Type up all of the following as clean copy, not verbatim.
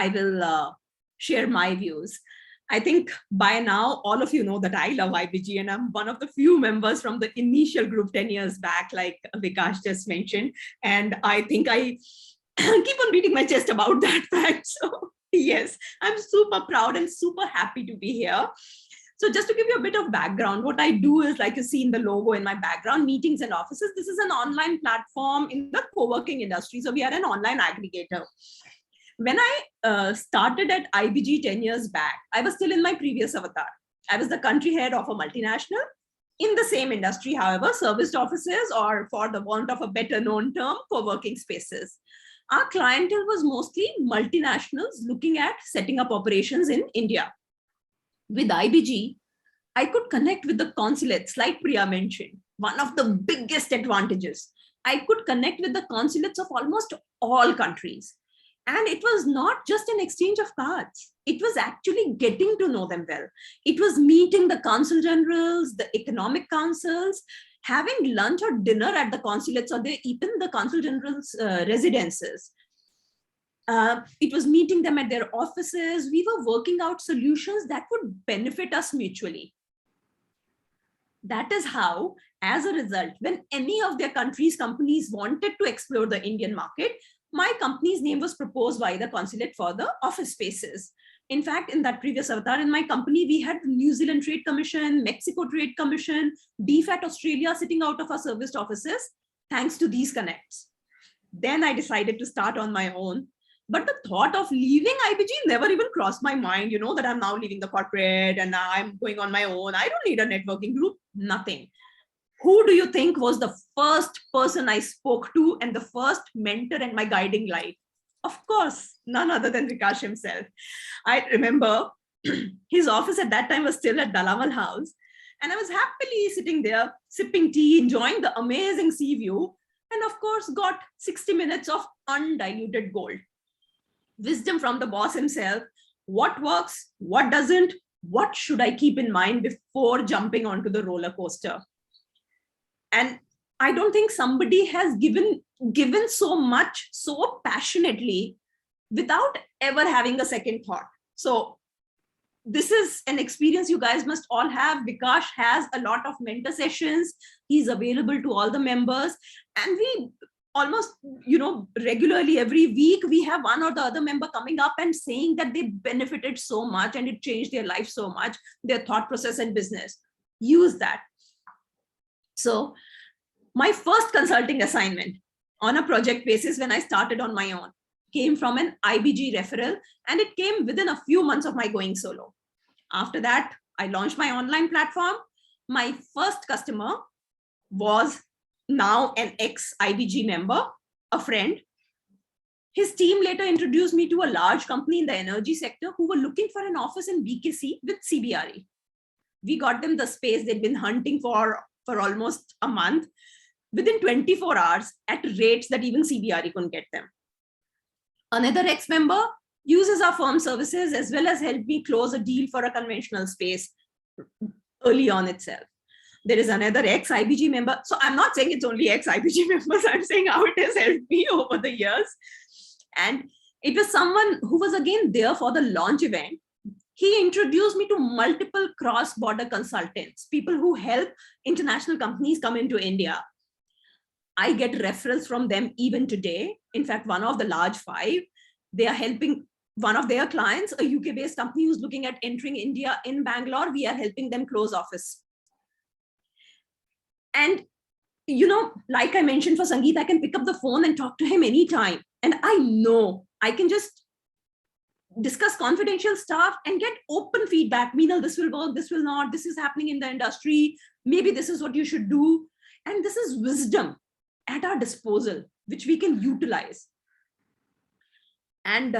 I will share my views. I think by now, all of you know that I love IBG, and I'm one of the few members from the initial group 10 years back, like Vikash just mentioned. And I think I keep on beating my chest about that fact. So yes, I'm super proud and super happy to be here. So just to give you a bit of background, what I do is, like you see in the logo in my background, meetings and offices. This is an online platform in the co-working industry. So we are an online aggregator. When I started at IBG 10 years back, I was still in my previous avatar. I was the country head of a multinational in the same industry, however, serviced offices, or for the want of a better known term, co-working spaces. Our clientele was mostly multinationals looking at setting up operations in India. With IBG, I could connect with the consulates, like Priya mentioned. One of the biggest advantages, I could connect with the consulates of almost all countries. And it was not just an exchange of cards. It was actually getting to know them well. It was meeting the consul generals, the economic councils, having lunch or dinner at the consulates, or even the consul generals' residences. It was meeting them at their offices. We were working out solutions that would benefit us mutually. That is how, as a result, when any of their countries' companies wanted to explore the Indian market, my company's name was proposed by the consulate for the office spaces. In fact, in that previous avatar, in my company, we had New Zealand Trade Commission, Mexico Trade Commission, DFAT Australia sitting out of our serviced offices, thanks to these connects. Then I decided to start on my own. But the thought of leaving IBG never even crossed my mind, that I'm now leaving the corporate and now I'm going on my own. I don't need a networking group, nothing. Who do you think was the first person I spoke to and the first mentor and my guiding light? Of course, none other than Vikash himself. I remember his office at that time was still at Dalaval House. And I was happily sitting there, sipping tea, enjoying the amazing sea view. And of course, got 60 minutes of undiluted gold. Wisdom from the boss himself. What works? What doesn't? What should I keep in mind before jumping onto the roller coaster? And I don't think somebody has given so much, so passionately, without ever having a second thought. So this is an experience you guys must all have. Vikash has a lot of mentor sessions. He's available to all the members. And we almost, regularly every week, we have one or the other member coming up and saying that they benefited so much and it changed their life so much, their thought process and business. Use that. So my first consulting assignment on a project basis when I started on my own came from an IBG referral, and it came within a few months of my going solo. After that, I launched my online platform. My first customer was now an ex-IBG member, a friend. His team later introduced me to a large company in the energy sector who were looking for an office in BKC with CBRE. We got them the space they'd been hunting for almost a month, within 24 hours at rates that even CBRE couldn't get them. Another ex-member uses our firm services as well as helped me close a deal for a conventional space early on itself. There is another ex-IBG member. So I'm not saying it's only ex-IBG members. I'm saying how it has helped me over the years. And it was someone who was again there for the launch event. He introduced me to multiple cross-border consultants, people who help international companies come into India. I get referrals from them even today. In fact, one of the large 5, they are helping one of their clients, a UK-based company who's looking at entering India in Bangalore. We are helping them close office. And, like I mentioned for Sangeet, I can pick up the phone and talk to him anytime. And I know I can just discuss confidential stuff and get open feedback. Meenal, this will work, this will not, this is happening in the industry. Maybe this is what you should do. And this is wisdom at our disposal, which we can utilize. And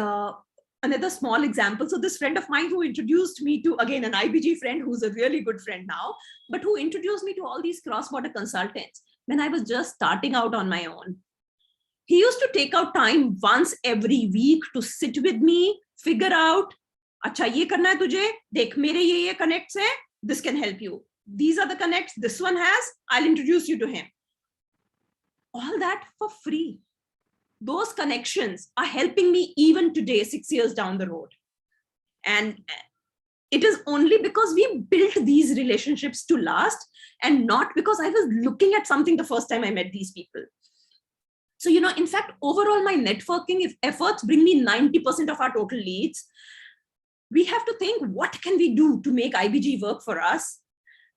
another small example. So this friend of mine who introduced me to, again, an IBG friend who's a really good friend now, but who introduced me to all these cross-border consultants when I was just starting out on my own. He used to take out time once every week to sit with me, figure out, acha ye karna hai tujhe, dekh mere ye connects hai, this can help you. These are the connects this one has, I'll introduce you to him. All that for free. those connections are helping me even today, 6 years down the road. And it is only because we built these relationships to last, and not because I was looking at something the first time I met these people. So, in fact, overall, my networking efforts bring me 90% of our total leads. We have to think, what can we do to make IBG work for us?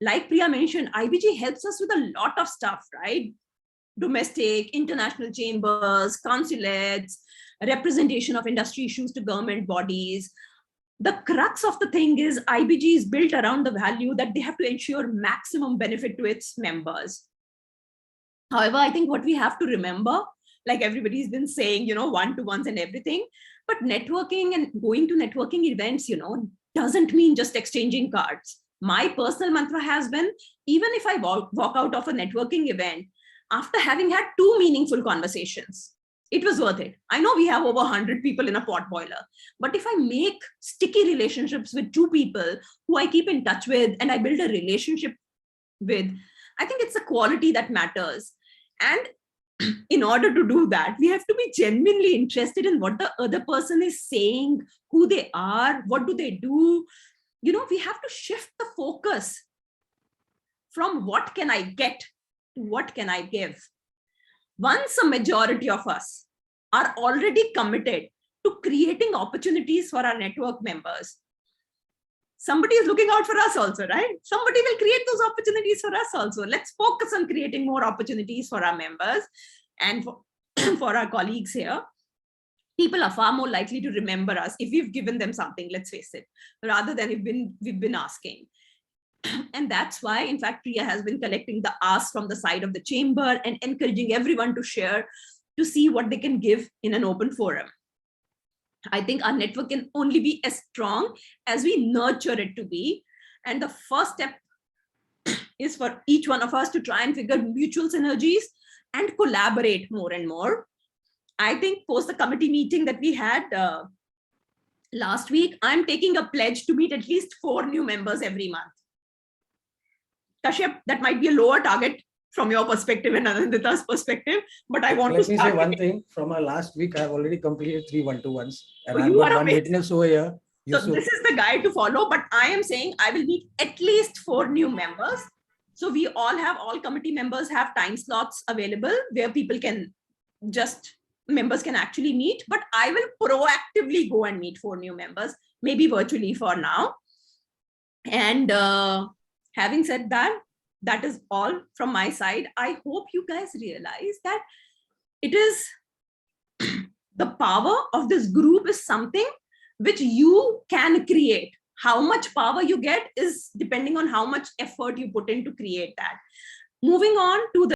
Like Priya mentioned, IBG helps us with a lot of stuff, right? Domestic, international chambers, consulates, representation of industry issues to government bodies. The crux of the thing is IBG is built around the value that they have to ensure maximum benefit to its members. However, I think what we have to remember, like everybody's been saying, one-to-ones and everything, but networking and going to networking events, doesn't mean just exchanging cards. My personal mantra has been, even if I walk out of a networking event, after having had 2 meaningful conversations, it was worth it. I know we have over 100 people in a pot boiler, but if I make sticky relationships with 2 people who I keep in touch with and I build a relationship with, I think it's the quality that matters. And in order to do that, we have to be genuinely interested in what the other person is saying, who they are, what do they do. We have to shift the focus from what can I get to what can I give. Once a majority of us are already committed to creating opportunities for our network members, somebody is looking out for us also, right? Somebody will create those opportunities for us also. Let's focus on creating more opportunities for our members and for our colleagues here. People are far more likely to remember us if we've given them something, let's face it, rather than we've been asking. And that's why, in fact, Priya has been collecting the asks from the side of the chamber and encouraging everyone to share, to see what they can give in an open forum. I think our network can only be as strong as we nurture it to be. And the first step is for each one of us to try and figure mutual synergies and collaborate more and more. I think post the committee meeting that we had last week, I'm taking a pledge to meet at least 4 new members every month. Kashyap, that might be a lower target from your perspective and Anandita's perspective, but I want to start. Let me say one thing. From our last week, I have already completed 3 one-to-ones, and so I've got one witness over here. So this is the guide to follow, but I am saying I will meet at least 4 new members. So we all committee members have time slots available where people can members can actually meet, but I will proactively go and meet 4 new members, maybe virtually for now. And having said that, that is all from my side. I hope you guys realize that it is the power of this group is something which you can create. How much power you get is depending on how much effort you put in to create that. Moving on to the